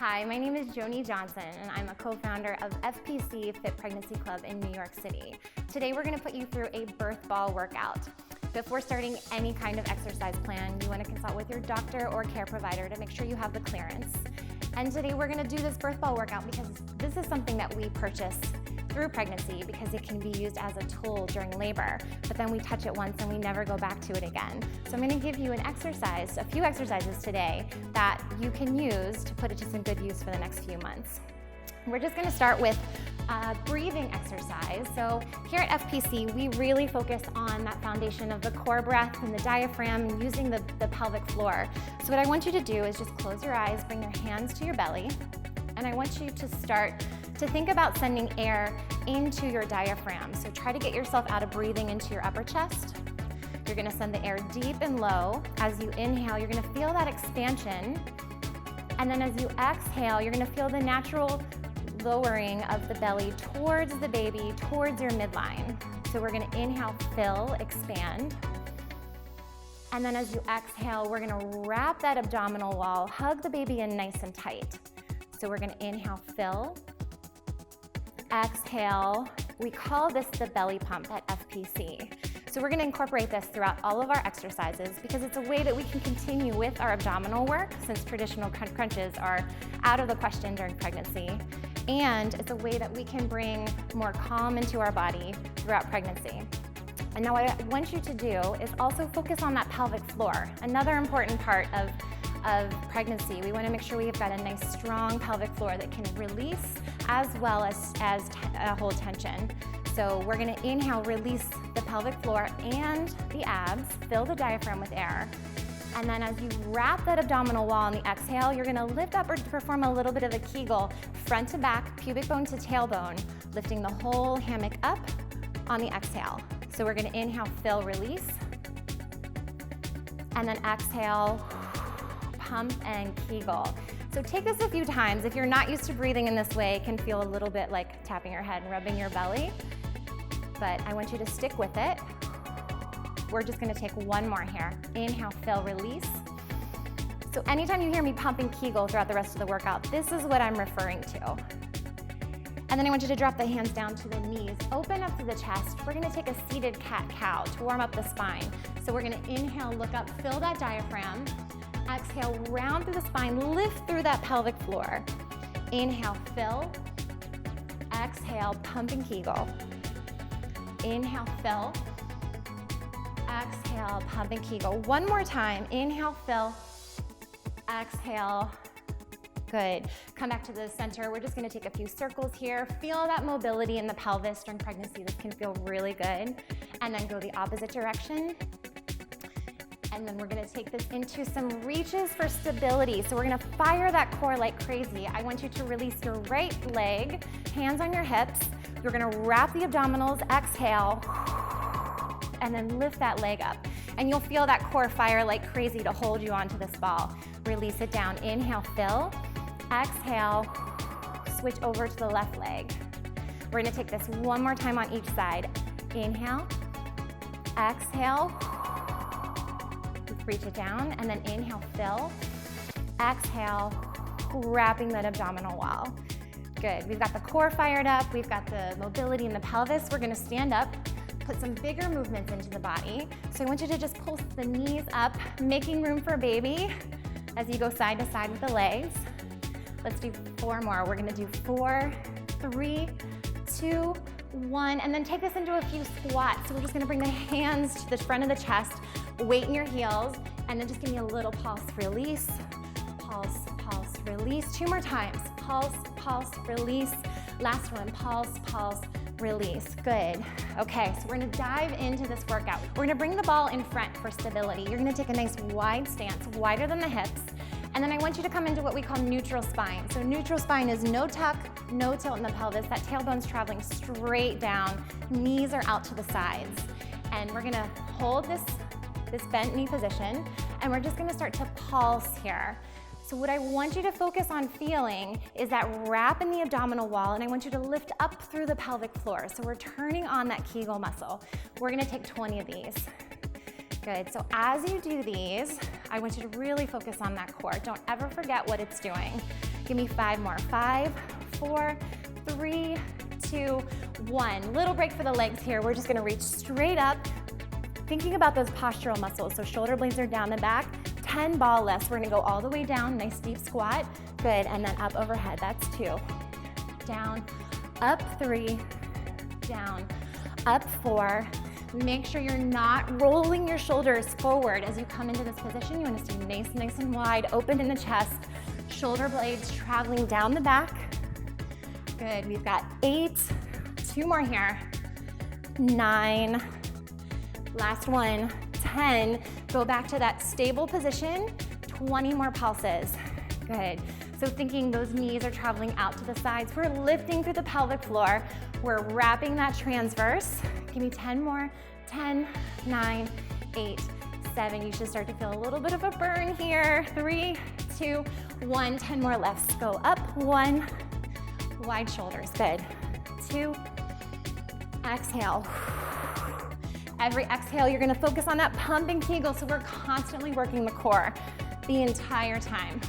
Hi, my name is Joni Johnson, and I'm a co-founder of FPC Fit Pregnancy Club in New York City. Today we're going to put you through a birth ball workout. Before starting any kind of exercise plan, you want to consult with your doctor or care provider to make sure you have the clearance. And today we're going to do this birth ball workout because this is something that we purchase through pregnancy because it can be used as a tool during labor, but then we touch it once and we never go back to it again. So I'm going to give you an exercise, a few exercises today that you can use to put it to some good use for the next few months. We're just going to start with a breathing exercise. So here at FPC, we really focus on that foundation of the core breath and the diaphragm and using the pelvic floor. So what I want you to do is just close your eyes, bring your hands to your belly, and I want you to start to think about sending air into your diaphragm. So try to get yourself out of breathing into your upper chest. You're gonna send the air deep and low. As you inhale, you're gonna feel that expansion. And then as you exhale, you're gonna feel the natural lowering of the belly towards the baby, towards your midline. So we're gonna inhale, fill, expand. And then as you exhale, we're gonna wrap that abdominal wall, hug the baby in nice and tight. So we're gonna inhale, fill, exhale. We call this the belly pump at FPC. So we're gonna incorporate this throughout all of our exercises because it's a way that we can continue with our abdominal work since traditional crunches are out of the question during pregnancy. And it's a way that we can bring more calm into our body throughout pregnancy. And now what I want you to do is also focus on that pelvic floor, another important part of pregnancy. We want to make sure we've got a nice strong pelvic floor that can release as well as hold tension. So we're going to inhale, release the pelvic floor and the abs, fill the diaphragm with air. And then as you wrap that abdominal wall on the exhale, you're going to lift up or perform a little bit of a Kegel, front to back, pubic bone to tailbone, lifting the whole hammock up on the exhale. So we're going to inhale, fill, release, and then exhale, pump and Kegel. So take this a few times. If you're not used to breathing in this way, it can feel a little bit like tapping your head and rubbing your belly, but I want you to stick with it. We're just gonna take one more here. Inhale, fill, release. So anytime you hear me pumping Kegel throughout the rest of the workout, this is what I'm referring to. And then I want you to drop the hands down to the knees, open up to the chest. We're gonna take a seated cat-cow to warm up the spine. So we're gonna inhale, look up, fill that diaphragm. Exhale, round through the spine, lift through that pelvic floor. Inhale, fill. Exhale, pump and Kegel. Inhale, fill. Exhale, pump and Kegel. One more time. Inhale, fill. Exhale. Good. Come back to the center. We're just going to take a few circles here. Feel that mobility in the pelvis during pregnancy. This can feel really good. And then go the opposite direction. And then we're gonna take this into some reaches for stability. So we're gonna fire that core like crazy. I want you to release your right leg, hands on your hips. You're gonna wrap the abdominals, exhale, and then lift that leg up. And you'll feel that core fire like crazy to hold you onto this ball. Release it down, inhale, fill, exhale, switch over to the left leg. We're gonna take this one more time on each side. Inhale, exhale, reach it down, and then inhale, fill, exhale, wrapping that abdominal wall. Good, we've got the core fired up, we've got the mobility in the pelvis. We're gonna stand up, put some bigger movements into the body. So I want you to just pull the knees up, making room for baby as you go side to side with the legs. Let's do 4 more. We're gonna do 4, 3, 2, 1, and then take this into a few squats. So we're just gonna bring the hands to the front of the chest, weight in your heels, and then just give me a little pulse, release, pulse, pulse, release. 2 more times, pulse, pulse, release. Last one, pulse, pulse, release. Good. Okay, so we're gonna dive into this workout. We're gonna bring the ball in front for stability. You're gonna take a nice wide stance, wider than the hips, and then I want you to come into what we call neutral spine. So neutral spine is no tuck, no tilt in the pelvis. That tailbone's traveling straight down, knees are out to the sides. And we're gonna hold this bent knee position, and we're just gonna start to pulse here. So what I want you to focus on feeling is that wrap in the abdominal wall, and I want you to lift up through the pelvic floor. So we're turning on that Kegel muscle. We're gonna take 20 of these. Good, so as you do these, I want you to really focus on that core. Don't ever forget what it's doing. Give me 5 more. 5, 4, 3, 2, 1. Little break for the legs here. We're just gonna reach straight up, thinking about those postural muscles. So shoulder blades are down and back. 10 ball lifts. We're gonna go all the way down, nice deep squat. Good, and then up overhead, that's 2. Down, up 3, down, up 4. Make sure you're not rolling your shoulders forward as you come into this position. You wanna stay nice and wide, open in the chest. Shoulder blades traveling down the back. Good, we've got 8, 2 more here. 9, last one, 10. Go back to that stable position, 20 more pulses. Good. So thinking those knees are traveling out to the sides. We're lifting through the pelvic floor. We're wrapping that transverse. Give me 10 more. 10, 9, 8, 7. You should start to feel a little bit of a burn here. 3, 2, 1. 10 more lifts. Go up. 1. Wide shoulders. Good. 2. Exhale. Every exhale, you're gonna focus on that pump and kegel, so we're constantly working the core the entire time.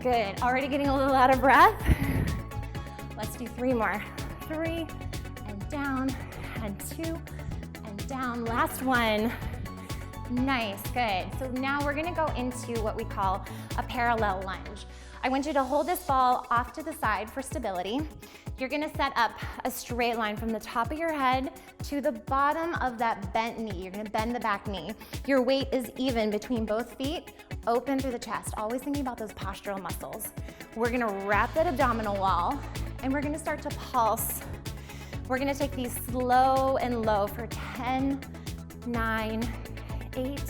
Good, already getting a little out of breath. Let's do 3 more. 3, and down, and 2, and down. Last one. Nice, good. So now we're gonna go into what we call a parallel lunge. I want you to hold this ball off to the side for stability. You're gonna set up a straight line from the top of your head to the bottom of that bent knee. You're gonna bend the back knee. Your weight is even between both feet, open through the chest. Always thinking about those postural muscles. We're gonna wrap that abdominal wall and we're gonna start to pulse. We're gonna take these slow and low for 10, 9, 8,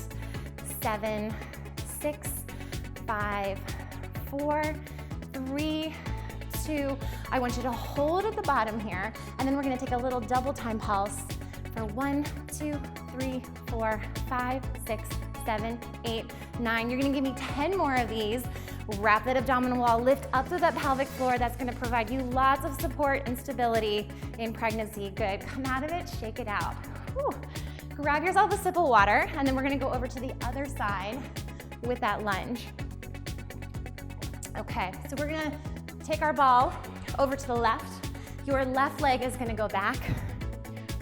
7, 6, 5, 4, 3, 2. I want you to hold at the bottom here, and then we're gonna take a little double time pulse for 1, 2, 3, 4, 5, 6, 7, 8, 9. You're gonna give me 10 more of these. Wrap that abdominal wall, lift up to that pelvic floor. That's gonna provide you lots of support and stability in pregnancy. Good, come out of it, shake it out. Whew. Grab yourself a sip of water, and then we're gonna go over to the other side with that lunge. Okay, so we're gonna take our ball over to the left. Your left leg is gonna go back,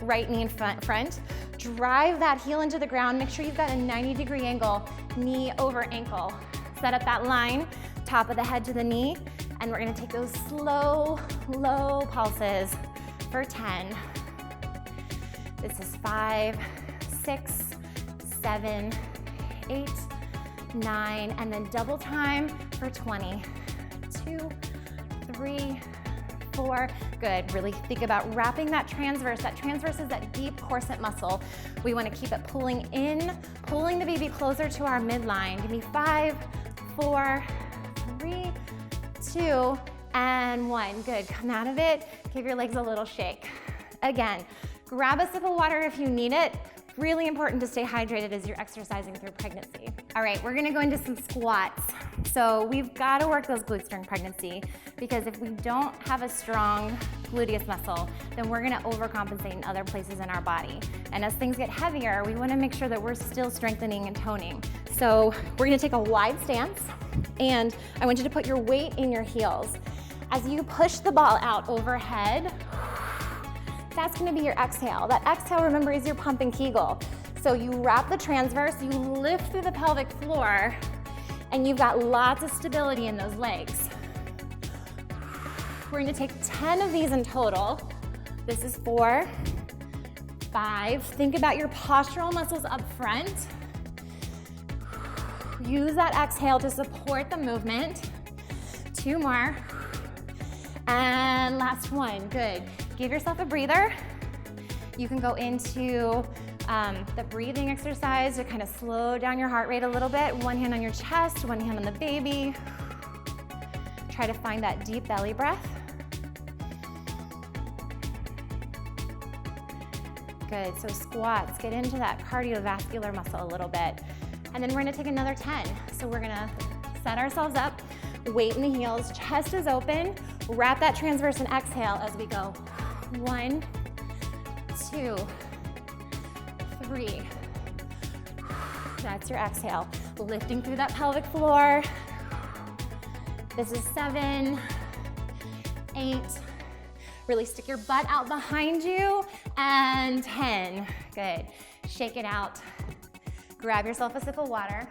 right knee in front. Drive that heel into the ground. Make sure you've got a 90-degree angle, knee over ankle. Set up that line, top of the head to the knee, and we're gonna take those slow, low pulses for 10. This is 5, 6, 7, 8, 9, and then double time for 20. 2, 3, 4. Good. Really think about wrapping that transverse. That transverse is that deep corset muscle. We want to keep it pulling in, pulling the baby closer to our midline. Give me 5, 4, 3, 2, and 1. Good. Come out of it. Give your legs a little shake. Again, grab a sip of water if you need it. Really important to stay hydrated as you're exercising through pregnancy. All right, we're gonna go into some squats. So we've gotta work those glutes during pregnancy, because if we don't have a strong gluteus muscle, then we're gonna overcompensate in other places in our body. And as things get heavier, we wanna make sure that we're still strengthening and toning. So we're gonna take a wide stance, and I want you to put your weight in your heels. As you push the ball out overhead, that's gonna be your exhale. That exhale, remember, is your pump and kegel. So you wrap the transverse, you lift through the pelvic floor, and you've got lots of stability in those legs. We're gonna take 10 of these in total. This is 4, 5. Think about your postural muscles up front. Use that exhale to support the movement. 2 more. And last one, good. Give yourself a breather. You can go into the breathing exercise to kind of slow down your heart rate a little bit. One hand on your chest, one hand on the baby. Try to find that deep belly breath. Good, so squats, get into that cardiovascular muscle a little bit. And then we're gonna take another 10. So we're gonna set ourselves up, weight in the heels, chest is open, wrap that transverse and exhale as we go. 1, 2, 3. That's your exhale. Lifting through that pelvic floor. This is 7, 8, really stick your butt out behind you, and 10, good. Shake it out. Grab yourself a sip of water.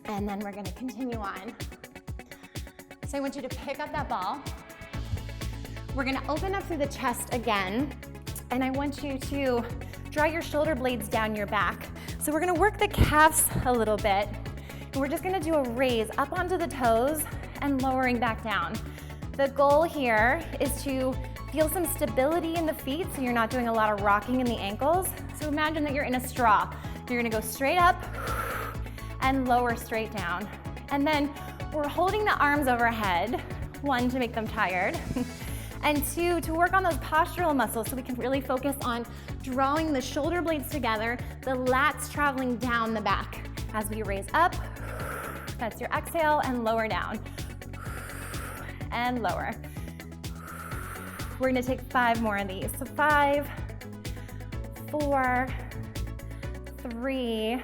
And then we're gonna continue on. So I want you to pick up that ball. We're gonna open up through the chest again, and I want you to draw your shoulder blades down your back. So we're gonna work the calves a little bit, and we're just gonna do a raise up onto the toes and lowering back down. The goal here is to feel some stability in the feet so you're not doing a lot of rocking in the ankles. So imagine that you're in a straw. You're gonna go straight up and lower straight down. And then we're holding the arms overhead, 1, to make them tired, and 2, to work on those postural muscles so we can really focus on drawing the shoulder blades together, the lats traveling down the back. As we raise up, that's your exhale, and lower down, and lower. We're gonna take 5 more of these. So 5, 4, 3,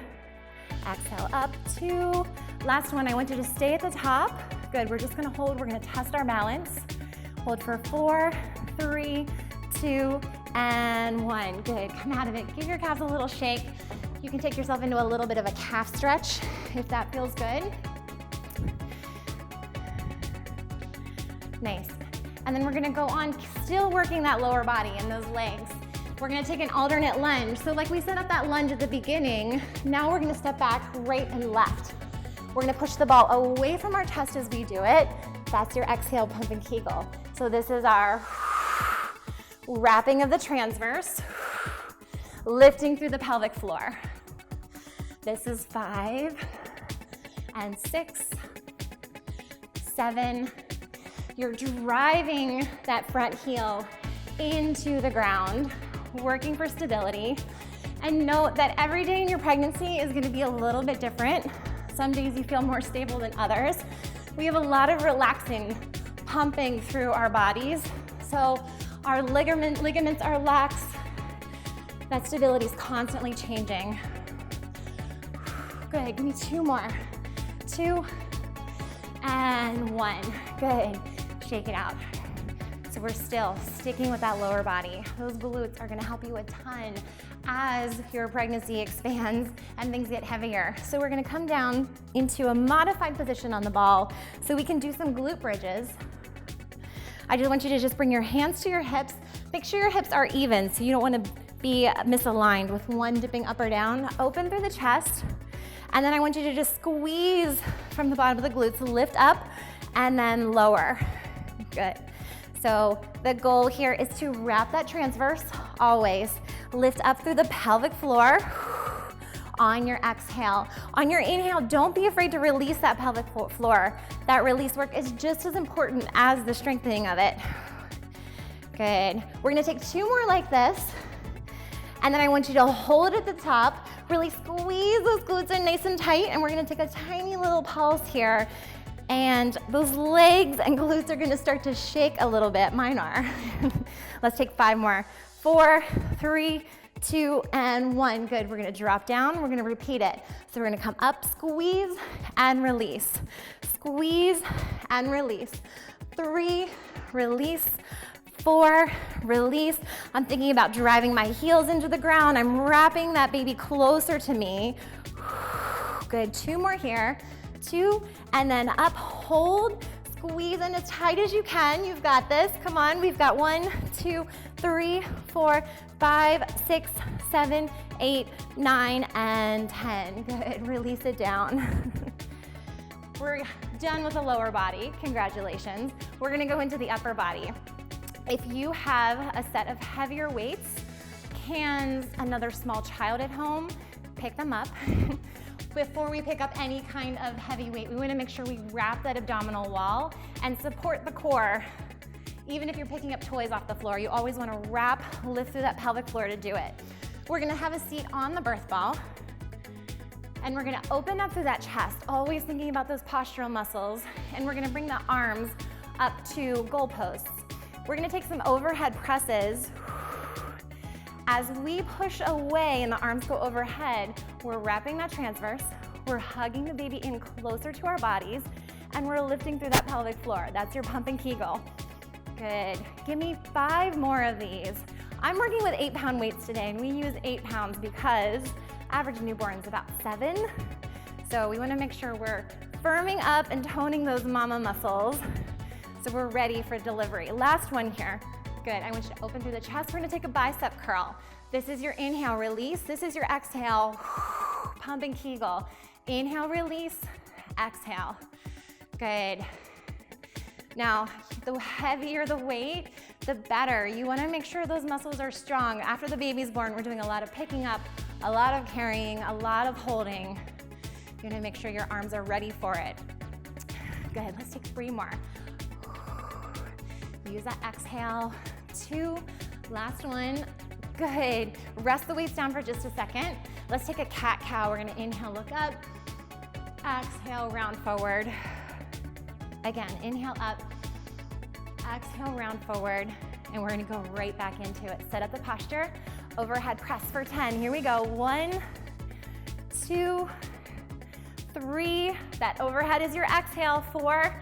exhale up, 2. Last one, I want you to stay at the top. Good, we're just gonna hold, we're gonna test our balance. Hold for 4, 3, 2, and 1. Good, come out of it. Give your calves a little shake. You can take yourself into a little bit of a calf stretch if that feels good. Nice. And then we're gonna go on, still working that lower body and those legs. We're gonna take an alternate lunge. So like we set up that lunge at the beginning, now we're gonna step back right and left. We're gonna push the ball away from our chest as we do it. That's your exhale, pump and kegel. So this is our wrapping of the transverse, lifting through the pelvic floor. This is 5 and 6, 7. You're driving that front heel into the ground, working for stability. And note that every day in your pregnancy is gonna be a little bit different. Some days you feel more stable than others. We have a lot of relaxing, pumping through our bodies. So our ligaments are lax. That stability is constantly changing. Good, give me 2 more. 2 and 1, good. Shake it out. So we're still sticking with that lower body. Those glutes are gonna help you a ton as your pregnancy expands and things get heavier. So we're gonna come down into a modified position on the ball so we can do some glute bridges. I just want you to just bring your hands to your hips. Make sure your hips are even so you don't wanna be misaligned with one dipping up or down. Open through the chest. And then I want you to just squeeze from the bottom of the glutes, lift up and then lower. Good. So the goal here is to wrap that transverse always. Lift up through the pelvic floor on your exhale. On your inhale, don't be afraid to release that pelvic floor. That release work is just as important as the strengthening of it. Good. We're gonna take 2 more like this. And then I want you to hold it at the top, really squeeze those glutes in nice and tight, and we're gonna take a tiny little pulse here. And those legs and glutes are gonna start to shake a little bit. Mine are. Let's take 5 more. 4, 3, 2, and 1. Good, we're gonna drop down, we're gonna repeat it. So we're gonna come up, squeeze, and release. Squeeze, and release. 3, release. 4, release. I'm thinking about driving my heels into the ground. I'm wrapping that baby closer to me. Good, 2 more here. 2, and then up, hold, squeeze in as tight as you can. You've got this, come on. We've got 1, 2, 3, 4, 5, 6, 7, 8, 9, and 10. Good, release it down. We're done with the lower body, congratulations. We're gonna go into the upper body. If you have a set of heavier weights, cans, another small child at home, pick them up. Before we pick up any kind of heavy weight, we wanna make sure we wrap that abdominal wall and support the core. Even if you're picking up toys off the floor, you always wanna wrap, lift through that pelvic floor to do it. We're gonna have a seat on the birth ball, and we're gonna open up through that chest, always thinking about those postural muscles, and we're gonna bring the arms up to goalposts. We're gonna take some overhead presses. As we push away and the arms go overhead, we're wrapping that transverse, we're hugging the baby in closer to our bodies, and we're lifting through that pelvic floor. That's your pump and Kegel. Good. Give me 5 more of these. I'm working with 8-pound weights today, and we use 8 pounds because average newborn's about 7. So we want to make sure we're firming up and toning those mama muscles so we're ready for delivery. Last one here. Good. I want you to open through the chest. We're going to take a bicep curl. This is your inhale, release. This is your exhale, pump and Kegel. Inhale, release, exhale. Good. Now, the heavier the weight, the better. You want to make sure those muscles are strong. After the baby's born, we're doing a lot of picking up, a lot of carrying, a lot of holding. You want to make sure your arms are ready for it. Good. Let's take 3 more. Use that exhale. 2. Last one. Good. Rest the weights down for just a second. Let's take a cat-cow. We're going to inhale, look up. Exhale, round forward. Again, inhale up. Exhale, round forward. And we're going to go right back into it. Set up the posture. Overhead press for 10. Here we go. 1, 2, 3. That overhead is your exhale. 4,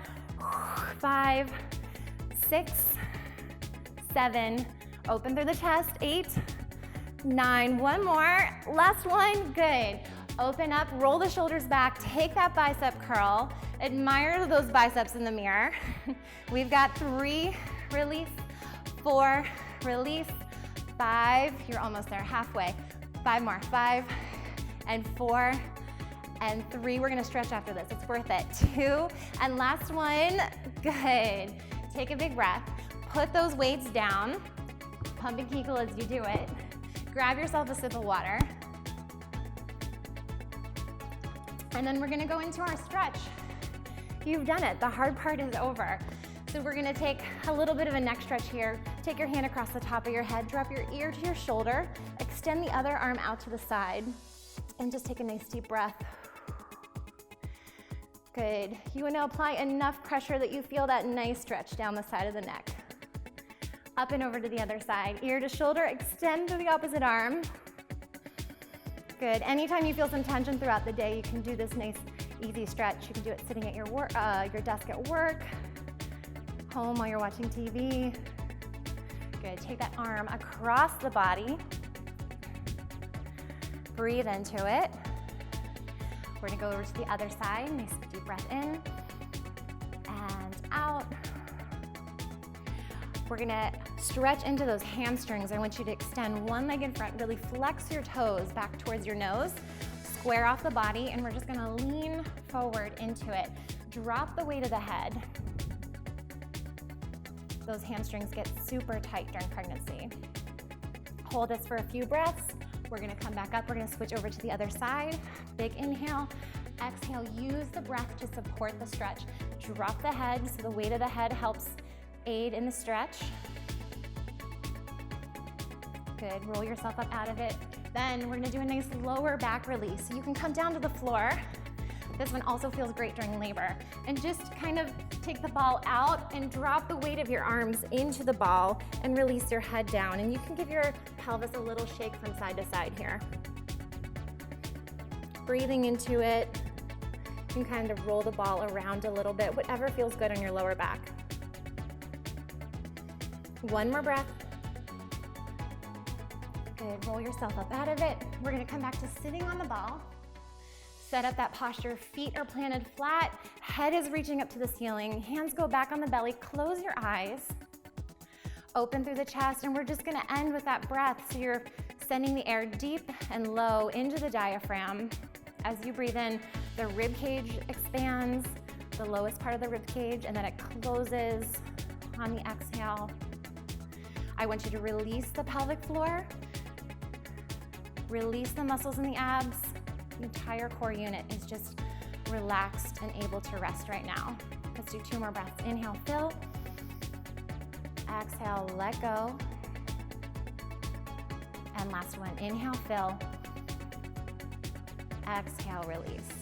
5, 6, 7. Open through the chest. 8, 9. One more. Last one. Good. Open up, roll the shoulders back, take that bicep curl. Admire those biceps in the mirror. We've got 3, release, 4, release, 5. You're almost there, halfway. 5 more. 5 and 4 and 3. We're gonna stretch after this. It's worth it. 2 and last one. Good. Take a big breath. Put those weights down. Pump and Kegel as you do it. Grab yourself a sip of water. And then we're gonna go into our stretch. You've done it. The hard part is over. So we're gonna take a little bit of a neck stretch here. Take your hand across the top of your head, drop your ear to your shoulder, extend the other arm out to the side, and just take a nice deep breath. Good. You want to apply enough pressure that you feel that nice stretch down the side of the neck. Up and over to the other side. Ear to shoulder, extend to the opposite arm. Good. Anytime you feel some tension throughout the day, you can do this nice, easy stretch. You can do it sitting at your desk at work, home while you're watching TV. Good. Take that arm across the body. Breathe into it. We're gonna go over to the other side. Nice deep breath in and out. We're gonna stretch into those hamstrings. I want you to extend one leg in front, really flex your toes back towards your nose, square off the body, and we're just gonna lean forward into it. Drop the weight of the head. Those hamstrings get super tight during pregnancy. Hold this for a few breaths. We're gonna come back up. We're gonna switch over to the other side. Big inhale, exhale. Use the breath to support the stretch. Drop the head so the weight of the head helps aid in the stretch. Good, roll yourself up out of it. Then we're gonna do a nice lower back release. So you can come down to the floor. This one also feels great during labor. And just kind of take the ball out and drop the weight of your arms into the ball and release your head down. And you can give your pelvis a little shake from side to side here. Breathing into it. You can kind of roll the ball around a little bit, whatever feels good on your lower back. One more breath. Good, roll yourself up out of it. We're gonna come back to sitting on the ball. Set up that posture, feet are planted flat, head is reaching up to the ceiling, hands go back on the belly, close your eyes, open through the chest, and we're just gonna end with that breath. So you're sending the air deep and low into the diaphragm. As you breathe in, the rib cage expands, the lowest part of the rib cage, and then it closes on the exhale. I want you to release the pelvic floor, release the muscles in the abs. The entire core unit is just relaxed and able to rest right now. Let's do 2 more breaths. Inhale, fill. Exhale, let go. And last one, inhale, fill. Exhale, release.